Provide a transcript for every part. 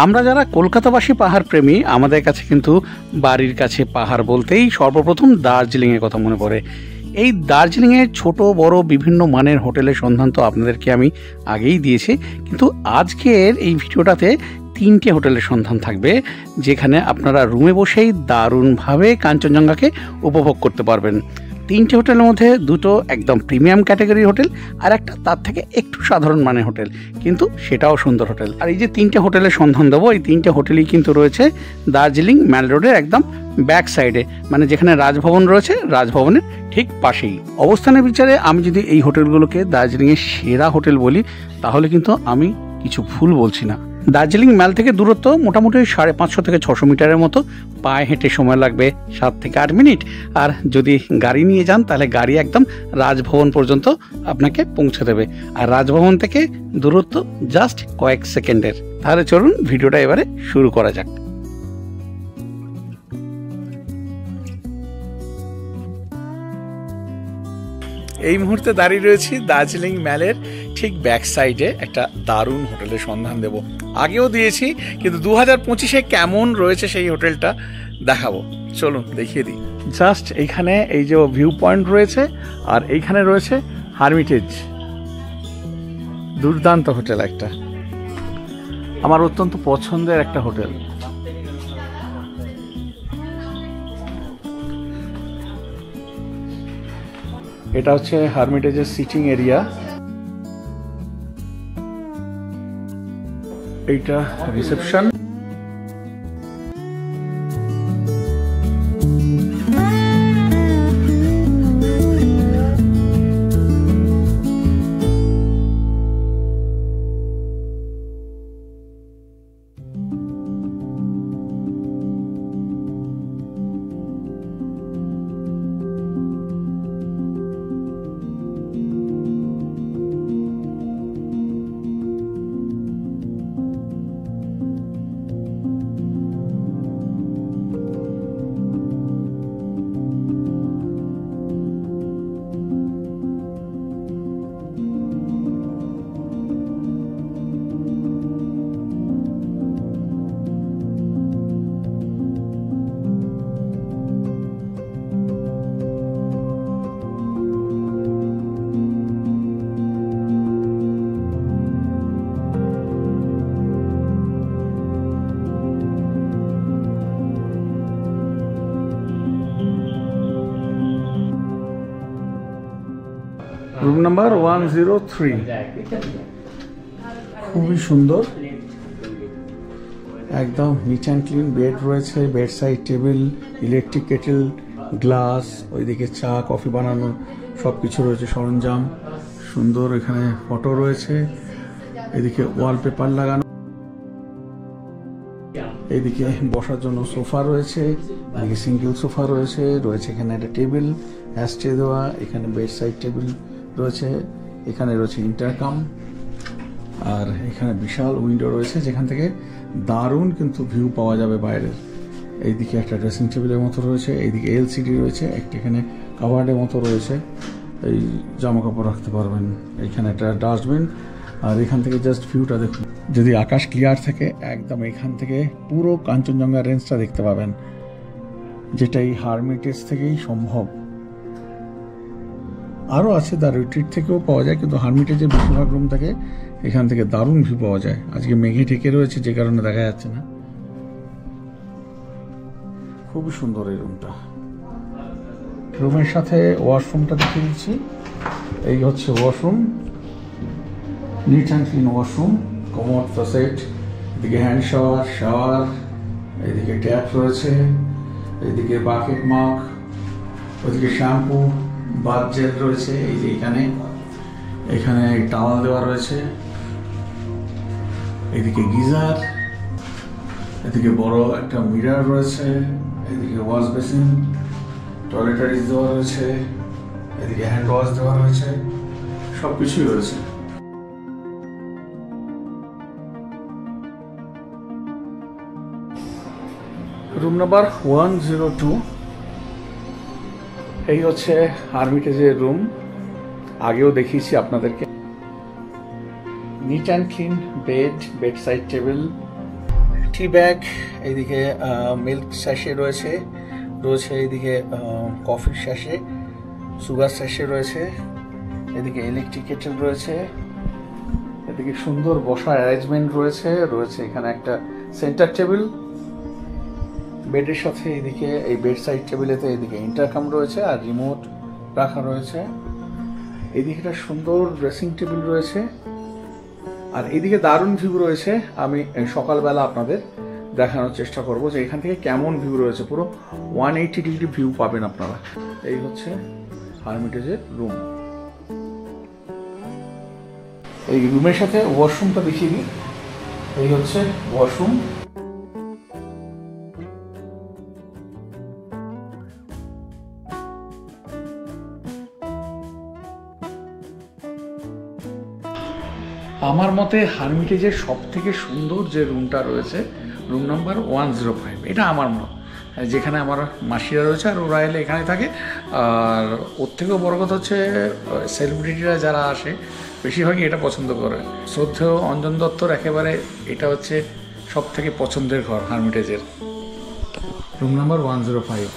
আমরা যারা কলকাতাবাসী পাহাড় প্রেমী, আমাদের কাছে কিন্তু বাড়ির কাছে পাহাড় বলতেই সর্বপ্রথম দার্জিলিংয়ের কথা মনে পড়ে। এই দার্জিলিংয়ে ছোট বড় বিভিন্ন মানের হোটেলের সন্ধান তো আপনাদেরকে আমি আগেই দিয়েছি, কিন্তু আজকের এই ভিডিওটাতে 3টে হোটেলের সন্ধান থাকবে, যেখানে আপনারা রুমে বসেই দারুণভাবে কাঞ্চনজঙ্ঘাকে উপভোগ করতে পারবেন। 3টে হোটেলের মধ্যে 2টো একদম প্রিমিয়াম ক্যাটাগরির হোটেল, আর একটা তার থেকে একটু সাধারণ মানের হোটেল, কিন্তু সেটাও সুন্দর হোটেল। আর এই যে 3টে হোটেলের সন্ধান দেবো, এই 3টে হোটেলই কিন্তু রয়েছে দার্জিলিং ম্যাল রোডের একদম ব্যাক সাইডে, মানে যেখানে রাজভবন রয়েছে রাজভবনের ঠিক পাশেই। অবস্থানের বিচারে আমি যদি এই হোটেলগুলোকে দার্জিলিংয়ের সেরা হোটেল বলি, তাহলে কিন্তু আমি কিছু ভুল বলছি না। দার্জিলিং ম্যাল থেকে দূরত্ব মোটামুটি 550 থেকে 600 মিটারের মতো, পায়ে হেঁটে সময় লাগবে 7 থেকে 8 মিনিট। আর যদি গাড়ি নিয়ে যান তাহলে গাড়ি একদম রাজভবন পর্যন্ত আপনাকে পৌঁছে দেবে, আর রাজভবন থেকে দূরত্ব জাস্ট কয়েক সেকেন্ডের। তাহলে চলুন ভিডিওটা এবারে শুরু করা যাক। এই মুহূর্তে দাঁড়িয়ে রয়েছি দার্জিলিং ম্যালের ঠিক ব্যাক সাইডে একটা দারুণ হোটেলের সন্ধান দেব। আগেও দিয়েছি, কিন্তু 2025-এ কেমন রয়েছে সেই হোটেলটা দেখাবো। চলুন দেখিয়ে দিই। জাস্ট এইখানে এই যে ভিউ পয়েন্ট রয়েছে, আর এইখানে রয়েছে হারমিটেজ। দুর্দান্ত হোটেল একটা, আমার অত্যন্ত পছন্দের একটা হোটেল। এটা হচ্ছে হারমিটেজের সিটিং এরিয়া, এইটা রিসেপশন। রুম নাম্বার 103, খুবই সুন্দর, একদম নিট অ্যান্ড ক্লিন। বেড রয়েছে, bed side table, electric kettle, glass, ওইদিকে চা কফি বানানোর সব কিছু রয়েছে সরঞ্জাম। সুন্দর এখানে ফটো রয়েছে, এদিকে ওয়ালপেপার লাগানো, এইদিকে বসার জন্য সোফা রয়েছে, এদিকে সিঙ্গেল সোফা রয়েছে, এখানে একটা টেবিল অ্যাস্ট্রে দেওয়া, এখানে বেড সাইড টেবিল রয়েছে, এখানে রয়েছে ইন্টারকাম, আর এখানে বিশাল উইন্ডো রয়েছে যেখান থেকে দারুণ কিন্তু ভিউ পাওয়া যাবে বাইরের। এইদিকে একটা ড্রেসিং টেবিলের মতো রয়েছে, এইদিকে এলসিডি রয়েছে, একটা এখানে কাভার্ডের মতো রয়েছে, এই জামা কাপড় রাখতে পারবেন। এইখানে একটা ডাস্টবিন, আর এখান থেকে জাস্ট ভিউটা দেখুন। যদি আকাশ ক্লিয়ার থাকে একদম এখান থেকে পুরো কাঞ্চনজঙ্ঘা রেঞ্জটা দেখতে পাবেন, যেটা এই হারমিটেজ থেকেই সম্ভব। আরও আছে, দ্য রিট্রিট থেকেও পাওয়া যায়, কিন্তু হারমিটেজের বেশিরভাগ রুম থেকে এখান থেকে দারুণ ভিউ পাওয়া যায়। আজকে মেঘে ঢেকে রয়েছে যে কারণে দেখা যাচ্ছে না। খুবই সুন্দর এই রুমটা। রুমের সাথে ওয়াশরুমটা দেখিয়ে দিচ্ছি। এই হচ্ছে washroom, neat and clean washroom, commode facet, এদিকে হ্যান্ড শাওয়ার, এদিকে ট্যাপ রয়েছে, এদিকে বাকেট মাগ, ওদিকে শ্যাম্পু, বাথ জেল রয়েছে, এই যে এখানে টাওয়াল দেওয়া রয়েছে, এদিকে গিজার, এদিকে বড় একটা মিরর রয়েছে, এদিকে ওয়াশ বেসিন, টয়লেটারিজ দেওয়া রয়েছে, এদিকে হ্যান্ড ওয়াশ দেওয়া রয়েছে, সবকিছুই রয়েছে। রুম নাম্বার 102, এই হচ্ছে হারমিটেজের রুম। আগেও দেখিয়েছি আপনাদেরকে। Neat and clean bed side table, T bag, এইদিকে মিল্ক স্যাশে রয়েছে, এইদিকে কফির স্যাশে, সুগার স্যাশে রয়েছে, এদিকে ইলেকট্রিক কেটেল রয়েছে, এদিকে সুন্দর বসার অ্যারেঞ্জমেন্ট রয়েছে, এখানে একটা সেন্টার টেবিল বেডের সাথে, এদিকে এই বেড সাইড টেবিলেতে এদিকে ইন্টারকম রয়েছে আর রিমোট রাখা রয়েছে, এদিকে একটা সুন্দর ড্রেসিং টেবিল রয়েছে, আর এদিকে দারুণ ভিউ রয়েছে। আমি সকালবেলা আপনাদের দেখানোর চেষ্টা করব যে এখান থেকে কেমন ভিউ রয়েছে, পুরো 180 ডিগ্রি ভিউ পাবেন আপনারা। এই হচ্ছে হারমিটেজের রুম। এই রুমের সাথে ওয়াশরুমটা দেখিয়ে দিই। এই হচ্ছে ওয়াশরুম। আমার মতে হারমিটেজের সব থেকে সুন্দর যে রুমটা রয়েছে, রুম নাম্বার 105, এটা আমার মত, যেখানে আমার মাসিরা রয়েছে আর ওরা এলে এখানে থাকে। আর ওর থেকেও বড় কথা হচ্ছে সেলিব্রিটিরা যারা আসে বেশিরভাগই এটা পছন্দ করে। শ্রদ্ধেয় অঞ্জন দত্তর একেবারে এটা হচ্ছে সব থেকে পছন্দের ঘর হারমিটেজের, রুম নাম্বার 105।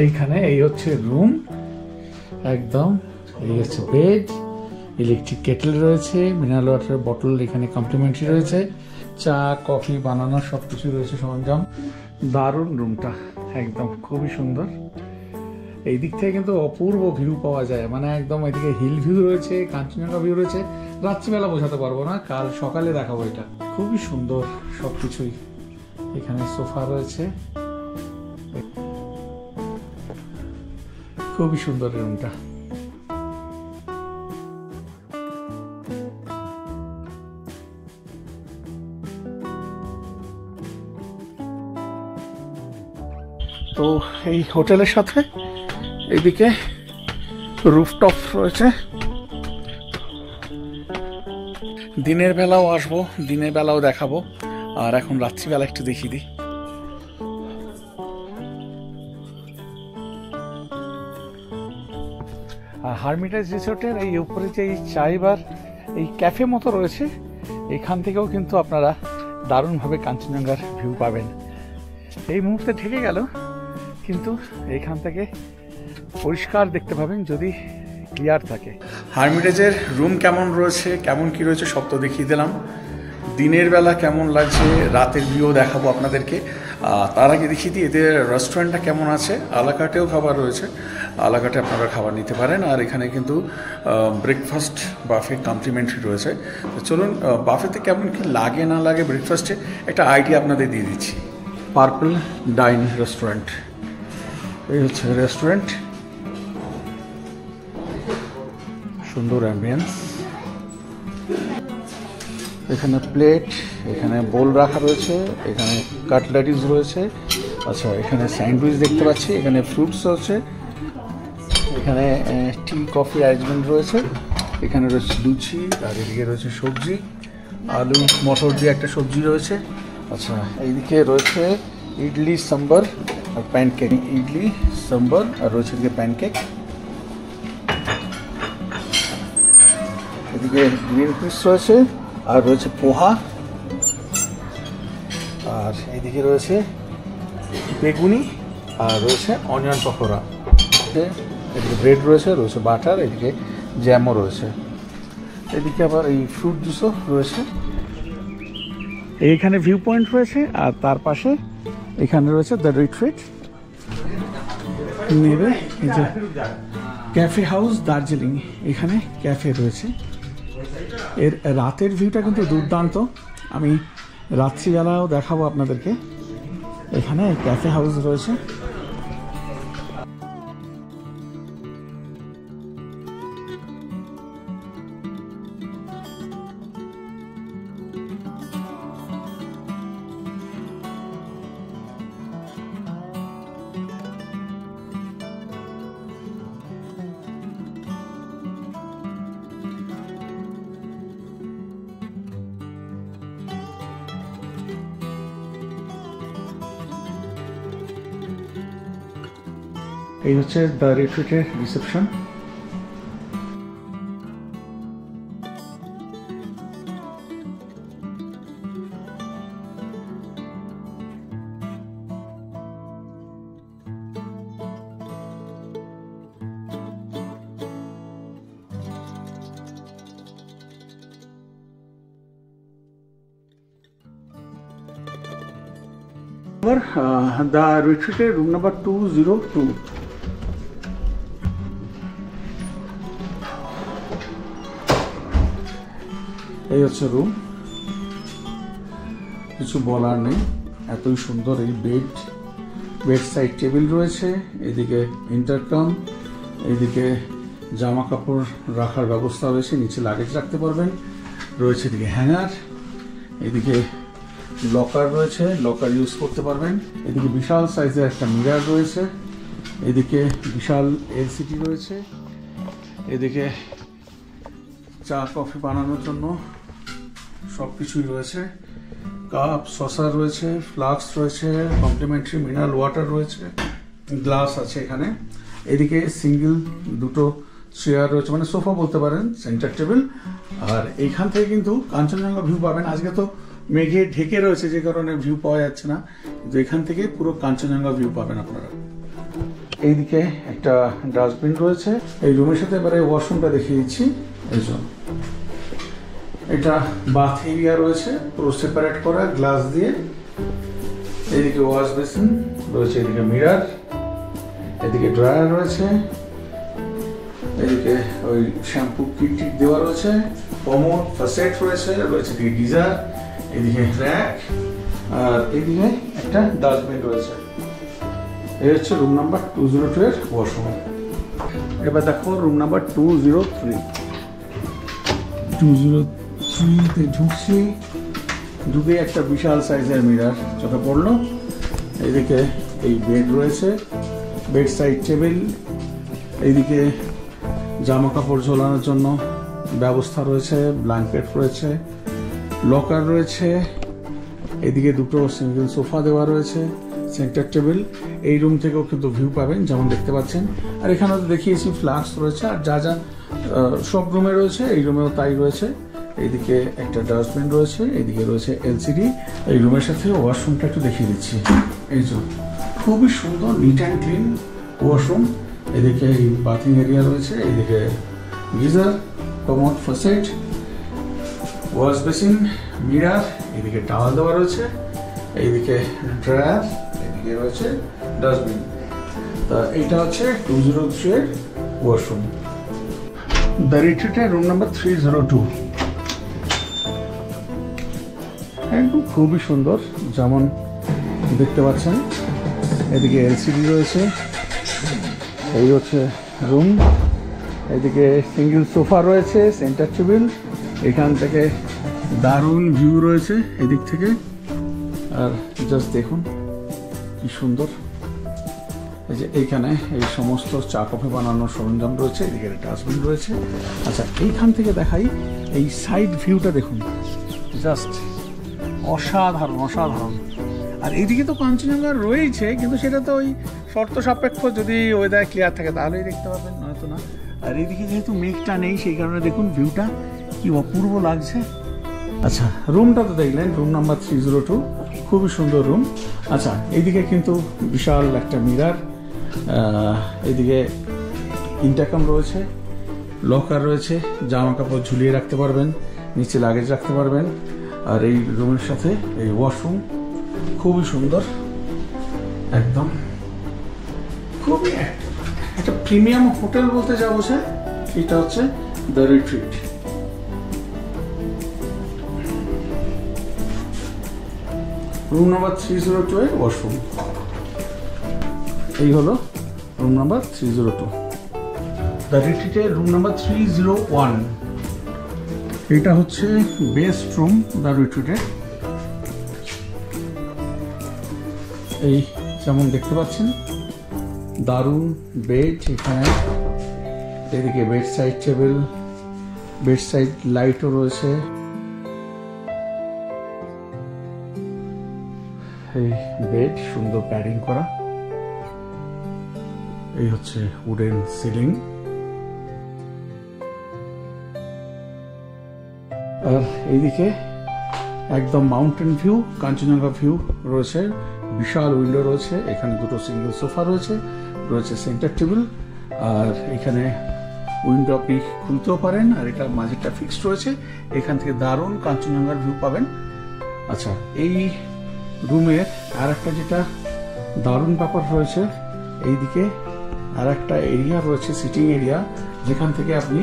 এইখানে এই হচ্ছে রুম একদম। এই হচ্ছে বেড, ইলেকট্রিক কেটেল রয়েছে, মিনারেল ওয়াটারের বটল এখানে কমপ্লিমেন্টারি রয়েছে, চা কফি বানানোর সব কিছু রয়েছে সরঞ্জাম। দারুণ রুমটা, একদম খুবই সুন্দর। এই দিক থেকে কিন্তু অপূর্ব ভিউ পাওয়া যায়, মানে একদম এদিকে হিল ভিউ রয়েছে, কাঞ্চনজঙ্ঘা ভিউ রয়েছে। রাত্রিবেলা বোঝাতে পারবো না, কাল সকালে দেখাবো। এটা খুবই সুন্দর সব কিছুই। এখানে সোফা রয়েছে, খুবই সুন্দর রুমটা। তো এই হোটেলের সাথে এদিকে রুফটপ রয়েছে। দিনের বেলাও আসবো, দিনের বেলাও দেখাবো, আর এখন রাত্রিবেলা একটু দেখিয়ে দিই। হারমিটেজ রিসোর্টের এই উপরে যে এই চাইবার এই ক্যাফে মতো রয়েছে, এখান থেকেও কিন্তু আপনারা দারুণভাবে কাঞ্চনজঙ্ঘার ভিউ পাবেন। এই মুহূর্তে ঢেকে গেল, কিন্তু এখান থেকে পরিষ্কার দেখতে পাবেন যদি ক্লিয়ার থাকে। হারমিটেজের রুম কেমন রয়েছে, কেমন কি রয়েছে সব তো দেখিয়ে দিলাম। দিনের বেলা কেমন লাগছে, রাতের ভিউ দেখাবো আপনাদেরকে। তার আগে দেখিয়ে দিই এদের রেস্টুরেন্টটা কেমন আছে। আলাকাটেও খাবার রয়েছে, আলাকাটে আপনারা খাবার নিতে পারেন। আর এখানে কিন্তু ব্রেকফাস্ট বাফে কমপ্লিমেন্টারি রয়েছে। তো চলুন বাফেতে কেমন কি লাগে না লাগে ব্রেকফাস্টে একটা আইডিয়া আপনাদের দিয়ে দিচ্ছি। পার্পল ডাইন রেস্টুরেন্ট, এই হচ্ছে রেস্টুরেন্ট, সুন্দর অ্যাম্বিয়েন্স। এখানে প্লেট, এখানে বোল রাখা রয়েছে, এখানে কাটলারিজ রয়েছে। আচ্ছা, এখানে স্যান্ডউইচ দেখতে পাচ্ছি, এখানে ফ্রুটস রয়েছে, এখানে টি কফি অ্যারেঞ্জমেন্ট রয়েছে, এখানে রয়েছে লুচি, আর এদিকে রয়েছে সবজি, আলু মটর দিয়ে একটা সবজি রয়েছে। আচ্ছা, এইদিকে রয়েছে ইডলি সাম্বার আর প্যানকেক, ইডলি সাম্বার আর রয়েছে এদিকে প্যানকেক। এদিকে গ্রিন পিস রয়েছে, আর রয়েছে পোহা, আর এইদিকে রয়েছে বেগুনি, আর রয়েছে অনিয়ন পকোড়া। এদিকে ব্রেড রয়েছে, রয়েছে বাটার, এদিকে জ্যামও রয়েছে, এদিকে আবার এই ফ্রুট জুসও রয়েছে। এইখানে ভিউ পয়েন্ট রয়েছে, আর তার পাশে এখানে রয়েছে দ্য রিট্রিট নেবে। এই যে ক্যাফে হাউস দার্জিলিং, এখানে ক্যাফে রয়েছে। এর রাতের ভিউটা কিন্তু দুর্দান্ত, আমি রাত্রিবেলাও দেখাবো আপনাদেরকে। এখানে ক্যাফে হাউস রয়েছে। এই হচ্ছে দ্য রিট্রিটের রিসেপশন। দ্য রিট্রিটের রুম নাম্বার 202। এই হচ্ছে রুম, কিছু বলার নেই, এতই সুন্দর। এই বেড সাইড টেবিল রয়েছে, এদিকে ইন্টারকম, এইদিকে জামা কাপড় রাখার ব্যবস্থা রয়েছে, নিচে লাগেজ রাখতে পারবেন, রয়েছে এদিকে হ্যাঙ্গার, এদিকে লকার রয়েছে, লকার ইউজ করতে পারবেন, এদিকে বিশাল সাইজের একটা মিরার রয়েছে, এদিকে বিশাল এলসিডি রয়েছে, এদিকে চা কফি বানানোর জন্য সব কিছুই রয়েছে, কাপ সসার রয়েছে, ফ্লাস্ক রয়েছে, কমপ্লিমেন্টারি মিনারেল ওয়াটার রয়েছে, গ্লাস আছে এখানে। এদিকে সিঙ্গেল দুটো চেয়ার রয়েছে, মানে সোফা বলতে পারেন, সেন্টার টেবিল। আর এইখান থেকে কিন্তু কাঞ্চনজঙ্ঘা ভিউ পাবেন। আজকে তো মেঘে ঢেকে রয়েছে, যে কারণে ভিউ পাওয়া যাচ্ছে না, কিন্তু এখান থেকে পুরো কাঞ্চনজঙ্ঘা ভিউ পাবেন আপনারা। এইদিকে একটা ডাস্টবিন রয়েছে। এই রুমের সাথে এবারে ওয়াশরুমটা দেখিয়ে দিচ্ছি। এই জন্য এটা বাথ এরিয়া রয়েছে, পুরো সেপারেট করা গ্লাস দিয়ে। এদিকে ওয়াশ বেসিন রয়েছে, এদিকে মিরার, এদিকে ড্রায়ার রয়েছে, এদিকে ওই শ্যাম্পু কিট দেওয়া রয়েছে, কমোড ফাসেট রয়েছে, রয়েছে এদিকে গিজার, এদিকে র্যাক, আর এদিকে একটা ডাস্টবিন রয়েছে। এই হচ্ছে রুম নাম্বার 202 এর ওয়াশরুম। এবার দেখো রুম নাম্বার 203। 203-তে ঢুকছি, ঢুকে একটা বিশাল সাইজের মিরার চোখে পড়লো। এইদিকে এই বেড রয়েছে, বেড সাইড টেবিল, এইদিকে জামা কাপড় ঝোলানোর জন্য ব্যবস্থা রয়েছে, ব্ল্যাঙ্কেট রয়েছে, লকার রয়েছে, এদিকে দুটো সিঙ্গেল সোফা দেওয়া রয়েছে, সেন্টার টেবিল। এই রুম থেকেও কিন্তু ভিউ পাবেন যেমন দেখতে পাচ্ছেন। আর এখানে তো দেখিয়েছি ফ্লাস্ক রয়েছে, আর যা যা সব রুমে রয়েছে এই রুমেও তাই রয়েছে। এইদিকে একটা ডাস্টবিন রয়েছে, এইদিকে রয়েছে এলসিডি। এই রুমের সাথে ওয়াশরুমটা একটু দেখিয়ে দিচ্ছি। এই যে খুবই সুন্দর নিট অ্যান্ড ক্লিন ওয়াশরুম। এদিকে এই বাথিং এরিয়া রয়েছে, এইদিকে geyser, commode faucet, wash basin, mirror, এদিকে টাওয়াল দেওয়া রয়েছে, এইদিকে ড্রায়ার, এদিকে রয়েছে ডাস্টবিন। তা এইটা হচ্ছে 203 এর ওয়াশরুম। দ্য রিট্রিটের রুম নাম্বার 302। একদম খুবই সুন্দর যেমন দেখতে পাচ্ছেন। এদিকে এলসিডি রয়েছে, এই হচ্ছে রুম। এদিকে সিঙ্গেল সোফা রয়েছে, সেন্টার টেবিল, এখান থেকে দারুণ ভিউ রয়েছে এদিক থেকে। আর জাস্ট দেখুন কি সুন্দর। এই যে এইখানে এই সমস্ত চা কফি বানানোর সরঞ্জাম রয়েছে, এদিকে ডাস্টবিন রয়েছে। আচ্ছা এইখান থেকে দেখাই, এই সাইড ভিউটা দেখুন, জাস্ট অসাধারণ অসাধারণ। আর এইদিকে তো কাঞ্চনজঙ্ঘা রয়েছে, কিন্তু সেটা তো ওই শর্ত সাপেক্ষ, যদি ওয়েদার ক্লিয়ার থাকে তাহলেই দেখতে পাবেন, নয়তো না। আর এইদিকে যেহেতু মেঘটা নেই সেই কারণে দেখুন ভিউটা কি অপূর্ব লাগছে। আচ্ছা রুমটা তো দেখলেন, রুম নাম্বার 302, খুবই সুন্দর রুম। আচ্ছা এইদিকে কিন্তু বিশাল একটা মিরার, এইদিকে ইন্টারকম রয়েছে, লকার রয়েছে, জামা কাপড় ঝুলিয়ে রাখতে পারবেন, নিচে লাগেজ রাখতে পারবেন। আর এই রুমের সাথে এই ওয়াশরুম খুবই সুন্দর, একদম খুবই একটা প্রিমিয়াম হোটেল বলতে যা বোঝায়, এটা হচ্ছে দ্য রিট্রিট। রুম নাম্বার 302 এর ওয়াশরুম। এই হলো রুম নাম্বার 302। দ্য রিট্রিটের রুম নাম্বার 301। এটা হচ্ছে বেস্ট রুম দ্য রিট্রিটের। এই যেমন দেখতে পাচ্ছেন দারুণ বেড এখানে, এদিকে bed side table, bed side লাইটও রয়েছে। এই বেড সুন্দর প্যাডিং করা, এই হচ্ছে উডেন সিলিং। আর এইদিকে একদম মাউন্টেন ভিউ, কাঞ্চনজঙ্ঘা ভিউ রয়েছে, বিশাল উইন্ডো রয়েছে, এখানে দুটো সিঙ্গেল সোফা রয়েছে, রয়েছে সেন্টার টেবিল। আর এখানে উইন্ডো আপনি খুলতেও পারেন, আর এটা মাঝেরটা ফিক্সড রয়েছে, এখান থেকে দারুণ কাঞ্চনজঙ্ঘার ভিউ পাবেন। আচ্ছা এই রুমের আর একটা যেটা দারুণ ব্যাপার রয়েছে, এইদিকে আর একটা এরিয়া রয়েছে, সিটিং এরিয়া, যেখান থেকে আপনি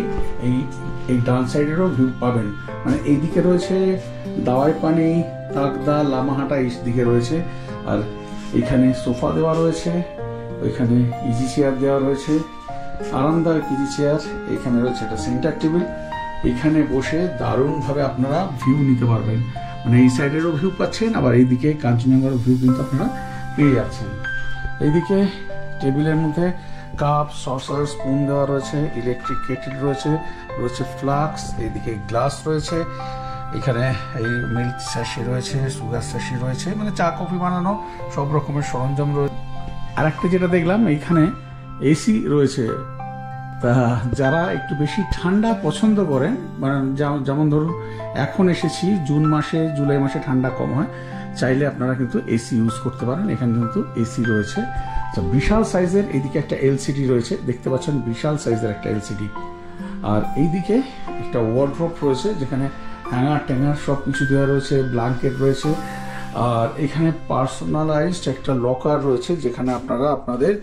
এই ডান সাইডেরও ভিউ পাবেন। মানে এইদিকে রয়েছে দাওয়াই পানি, তাকদা, লামাহাটা এই দিকে রয়েছে, আর এখানে সোফা দেওয়া রয়েছে, ওইখানে ইজি চেয়ার দেওয়া রয়েছে, আরামদায়ক ইজি চেয়ার। এখানে রয়েছে একটা সেন্টার টেবিল, এখানে বসে দারুণভাবে আপনারা ভিউ নিতে পারবেন। মানে এই সাইডেরও ভিউ পাচ্ছেন, আবার এইদিকে কাঞ্চনজঙ্ঘারও ভিউ কিন্তু আপনারা পেয়ে যাচ্ছেন। এইদিকে টেবিলের মধ্যে কাপ, সসার, স্পুন দেওয়া রয়েছে, ইলেকট্রিক কেটেল রয়েছে, রয়েছে ফ্লাক্স, এইদিকে গ্লাস রয়েছে, এখানে এই মিল্ক স্যাশি রয়েছে, সুগার স্যাশি রয়েছে, মানে চা কফি বানানো সব রকমের সরঞ্জাম রয়েছে। আর একটা যেটা দেখলাম, এইখানে এসি রয়েছে। তা যারা একটু বেশি ঠান্ডা পছন্দ করেন, মানে যেমন ধরুন এখন এসেছি জুন মাসে, জুলাই মাসে ঠান্ডা কম হয়, চাইলে আপনারা কিন্তু এসি ইউজ করতে পারেন। এখানে কিন্তু এসি রয়েছে, বিশাল সাইজের। এইদিকে একটা এলসিডি রয়েছে, দেখতে পাচ্ছেন বিশাল সাইজের একটা এলসিডি। আর এইদিকে একটা ওয়ার্ড্রপ রয়েছে, যেখানে হ্যাঙ্গার ট্যাঙ্গার সব কিছু দেওয়া রয়েছে, ব্ল্যাঙ্কেট রয়েছে। আর এখানে পার্সোনালাইজড একটা লকার রয়েছে, যেখানে আপনারা আপনাদের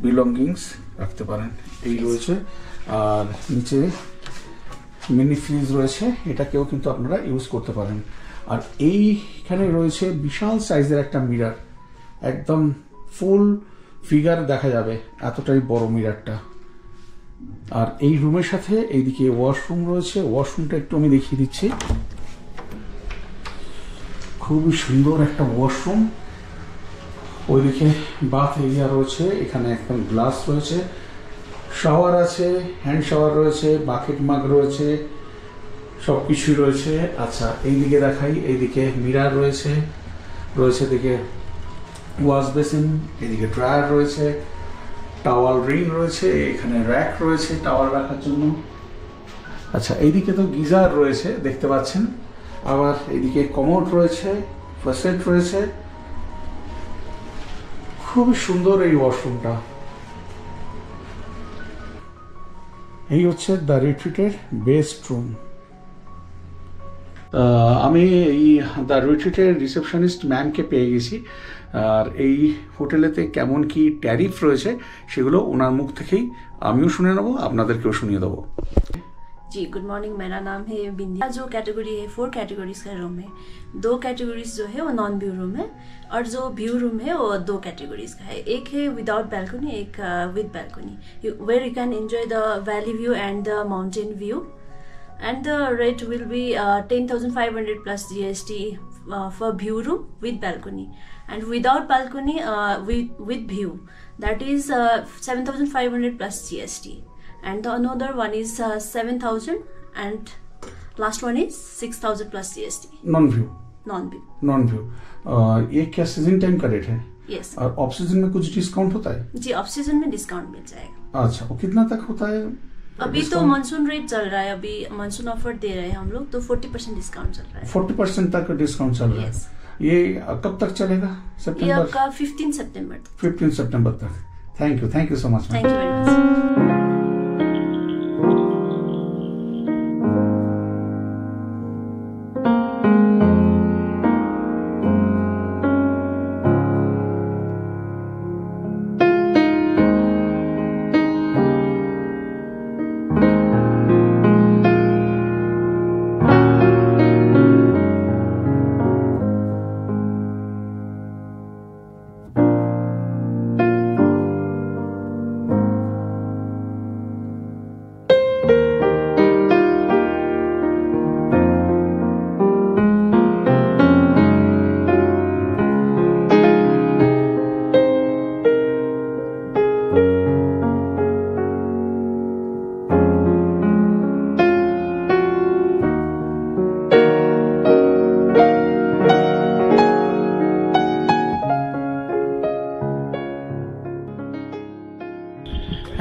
বিলঙ্গিংস রাখতে পারেন, এই রয়েছে। আর নিচে মিনি ফ্রিজ রয়েছে, এটাকেও কিন্তু আপনারা ইউজ করতে পারেন। আর এইখানে রয়েছে বিশাল সাইজের একটা মিরর, একদম ফুল ফিগার দেখা যাবে, এতটাই বড় মিররটা। আর এই রুমের সাথে এইদিকে ওয়াশরুম রয়েছে, ওয়াশরুমটা একটু আমি দেখিয়ে দিচ্ছি। খুবই সুন্দর একটা ওয়াশরুম। ওইদিকে বাথ এরিয়া রয়েছে, এখানে একদম গ্লাস রয়েছে, শাওয়ার আছে, হ্যান্ড শাওয়ার রয়েছে, বাকেট মাগ রয়েছে, সব কিছুই রয়েছে। আচ্ছা, এইদিকে দেখাই, এইদিকে মিরার রয়েছে, রয়েছে এদিকে ওয়াশ বেসিন, এদিকে ড্রায়ার রয়েছে, টাওয়াল রিং রয়েছে, এখানে র্যাক রয়েছে টাওয়াল রাখার জন্য। আচ্ছা, এইদিকে তো গিজার রয়েছে দেখতে পাচ্ছেন, আবার এইদিকে কমোড রয়েছে, ফসেট রয়েছে। খুবই সুন্দর এই ওয়াশরুমটা। এই হচ্ছে দ্য রিট্রিটের বেস্ট রুম। আমি এই দ্য রিট্রিটের রিসেপশনিস্ট ম্যামকে পেয়ে গেছি, আর এই হোটেলেতে কেমন কি ট্যারিফ রয়েছে সেগুলো ওনার মুখ থেকেই আমিও শুনে নেবো, আপনাদেরকেও শুনিয়ে দেবো। जी गुड मॉर्निंग, मेरा नाम है बिंदिया। जो कैटेगरी है 4 कैटेगरीज का रूम है। 2 कैटेगरीज जो है वो नॉन व्यू रूम है, और जो व्यू रूम है वो 2 कैटेगरीज का है। एक है विदाउट बैल्कनी, एक with balcony, where you can enjoy the valley view and the mountain view. And the rate will be 10,500 plus GST for view room with balcony, and without balcony with view, that is 7,500 plus GST. And the another one is 7,000, and last one is 6,000 plus GST. Non view. Non view. ये क्या season time का rate है? Yes. और off season में कुछ discount होता है? जी, off season में डिस्काउंट मिल जाएगा। अच्छा, वो कितना तक होता है? अभी तो मानसून रेट चल रहा है, अभी मानसून ऑफर दे रहे हैं हम लोग, तो 40% डिस्काउंट चल रहा है। 40% तक डिस्काउंट चल रहा है। Yes. ये कब तक चलेगा? ये सितंबर? आपका 15 सितंबर तक। 15 सितंबर तक। Thank you so much. Thank you very much.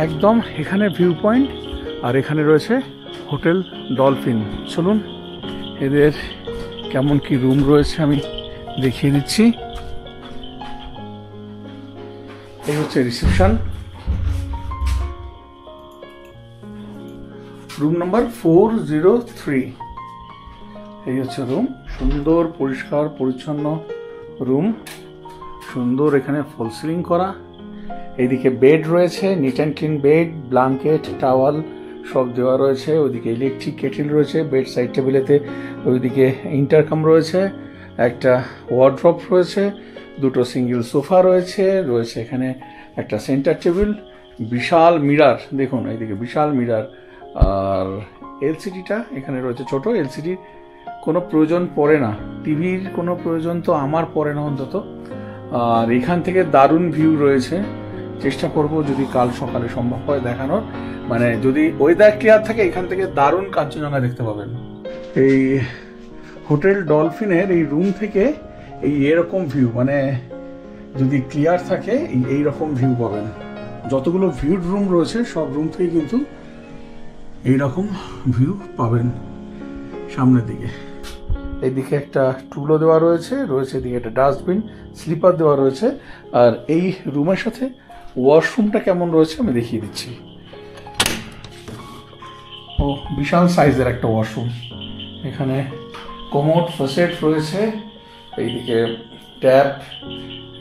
একদম এখানে ভিউ পয়েন্ট, আর এখানে রয়েছে হোটেল ডলফিন। চলুন এদের কেমন কি রুম রয়েছে আমি দেখিয়ে দিচ্ছি। এই হচ্ছে রিসেপশন, রুম নাম্বার 403। এই হচ্ছে রুম, সুন্দর পরিষ্কার পরিচ্ছন্ন রুম, সুন্দর এখানে ফল সিলিং করা। এইদিকে বেড রয়েছে, neat and clean bed, blanket, towel সব দেওয়া রয়েছে। ওইদিকে ইলেকট্রিক কেটেল রয়েছে, বেড সাইড টেবিলেতে ওইদিকে ইন্টারকম রয়েছে, একটা ওয়ার্ড্রপ রয়েছে, দুটো সিঙ্গেল সোফা রয়েছে, রয়েছে এখানে একটা সেন্টার টেবিল, বিশাল মিরার, দেখুন এইদিকে বিশাল মিরার। আর এলসিডিটা এখানে রয়েছে, ছোট এলসিডি কোনো প্রয়োজন পড়ে না, টিভির কোনো প্রয়োজন তো আমার পড়ে না অন্তত। আর এখান থেকে দারুণ ভিউ রয়েছে, চেষ্টা করব যদি কাল সকালে সম্ভব হয় দেখানোর, মানে যদি ওয়েদার ক্লিয়ার থাকে এখান থেকে দারুণ কাঞ্চনজঙ্ঘা দেখতে পাবেন। এই হোটেল ডলফিনের এই রুম থেকে এরকম ভিউ, মানে যদি ক্লিয়ার থাকে এইরকম ভিউ পাবেন। যতগুলো ভিউড রুম রয়েছে সব রুম থেকে কিন্তু এইরকম ভিউ পাবেন সামনের দিকে। এইদিকে একটা টুলও দেওয়া রয়েছে, এদিকে একটা ডাস্টবিন, স্লিপার দেওয়া রয়েছে। আর এই রুমের সাথে ওয়াশরুমটা কেমন রয়েছে আমি দেখিয়ে দিচ্ছি। ও বিশাল সাইজের একটা ওয়াশরুম, এখানে কোমোড ফসেট রয়েছে, এইদিকে ট্যাপ,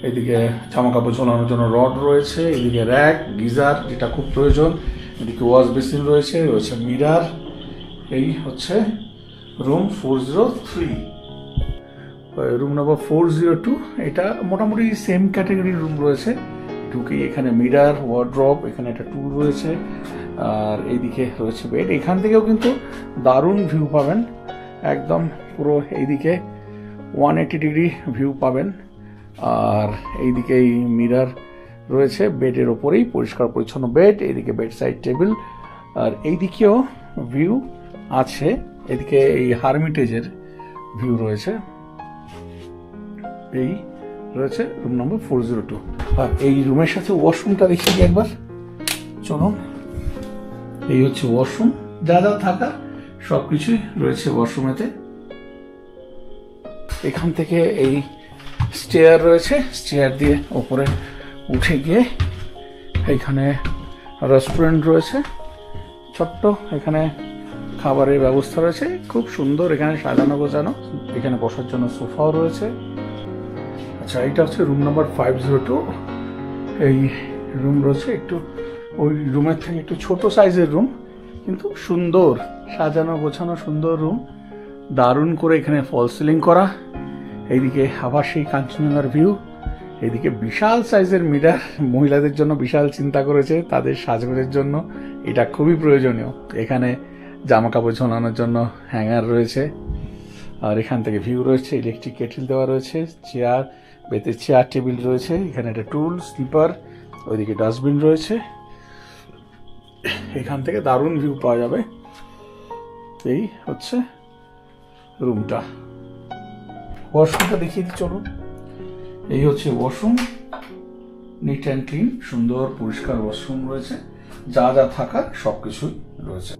এইদিকে জামা কাপড় ঝোলানোর জন্য রড রয়েছে, এইদিকে র্যাক, গিজার যেটা খুব প্রয়োজন, এদিকে ওয়াশ বেসিন রয়েছে, মিরার। এই হচ্ছে রুম 403, রুম নম্বর 402। এটা মোটামুটি সেম ক্যাটাগরির রুম রয়েছে। ঢুকেই এখানে মিরার, ওয়ার্ড্রপ, এখানে একটা টুল রয়েছে, আর এইদিকে রয়েছে বেড। এখান থেকেও কিন্তু দারুণ ভিউ পাবেন, একদম পুরো এইদিকে 180 ডিগ্রি ভিউ পাবেন। আর এইদিকে এই মিরার রয়েছে, বেডের ওপরেই পরিষ্কার পরিচ্ছন্ন বেড, এইদিকে বেড সাইড টেবিল, আর এইদিকেও ভিউ আছে, এদিকে এই হারমিটেজের ভিউ রয়েছে। এই রয়েছে রুম নম্বর 402। আর এই রুমের সাথে ওয়াশরুমটা দেখিয়ে দিই একবার, চলুন। এই হচ্ছে ওয়াশরুম, যা যা থাকা সবকিছুই রয়েছে ওয়াশরুমেতে। এখান থেকে এই স্টেয়ার রয়েছে, স্টেয়ার দিয়ে ওপরে উঠে গিয়ে এখানে রেস্টুরেন্ট রয়েছে ছোট্ট, এখানে খাবারের ব্যবস্থা রয়েছে, খুব সুন্দর এখানে সাজানো গোছানো। এখানে বসার জন্য সোফাও রয়েছে। আচ্ছা, এইটা হচ্ছে রুম নাম্বার 502। এই রুম রয়েছে একটু ওই রুমের থেকে একটু ছোট সাইজের রুম, কিন্তু সুন্দর সাজানো গোছানো সুন্দর রুম, দারুণ করে এখানে ফল সিলিং করা। এইদিকে আবার সেই কাঞ্চনজঙ্ঘার ভিউ, এইদিকে বিশাল সাইজের মিরার, মহিলাদের জন্য বিশাল চিন্তা করেছে, তাদের সাজগোজের জন্য এটা খুবই প্রয়োজনীয়। এখানে জামা কাপড় ঝোলানোর জন্য হ্যাঙ্গার রয়েছে। আর এখান থেকে ভিউ রয়েছে, ইলেকট্রিক কেটেল দেওয়া রয়েছে, চেয়ার, বেতের চেয়ার টেবিল রয়েছে, এখানে একটা টুল, স্লিপার, ওইদিকে ডাস্টবিন রয়েছে। এখান থেকে দারুণ ভিউ পাওয়া যাবে। এই হচ্ছে রুমটা। ওয়াশরুমটা দেখিয়ে দিই চলুন। এই হচ্ছে ওয়াশরুম, নিট অ্যান্ড ক্লিন, সুন্দর পরিষ্কার ওয়াশরুম রয়েছে, যা যা থাকার সবকিছুই রয়েছে।